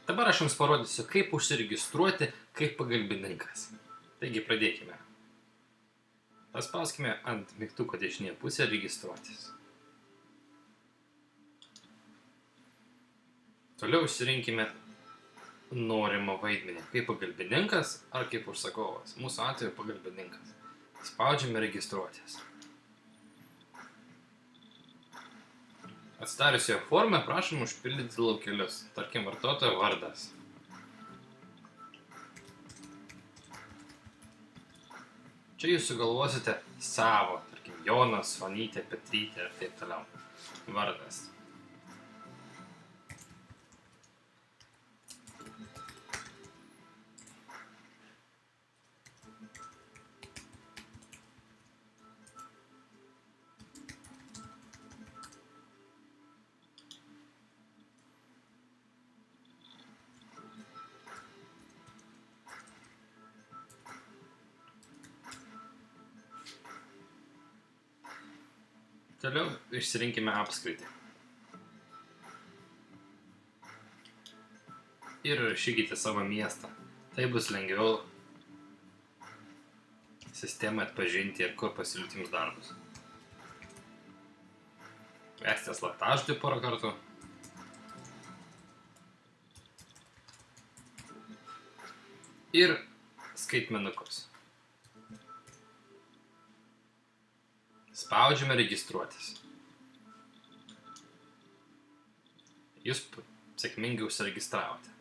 Dabar aš jums parodysiu, kaip užsiregistruoti kaip pagalbininkas. Taigi pradėkime. Paspauskime ant mygtuko dešinėje pusėje registruotis. Toliau išsirinkime norimą vaidmenį, kaip pagalbininkas ar kaip užsakovas. Mūsų atveju pagalbininkas. Spaudžiame registruotis. Atsidariusioje formą prašom užpildyti laukelius, tarkim vartotojo vardas. Čia jūs sugalvosite savo, tarkim Jonas, Onytė, Petrytė ir taip toliau. Vardas. Toliau išsirinkime apskritį. Ir rašykite savo miestą. Tai bus lengviau sistemą atpažinti ir kur pasiūlyti jums darbus. Veskite slaptažodį porą kartų. Ir skaitmenukus. Spaudžiame registruotis. Jūs sėkmingai užsiregistravote.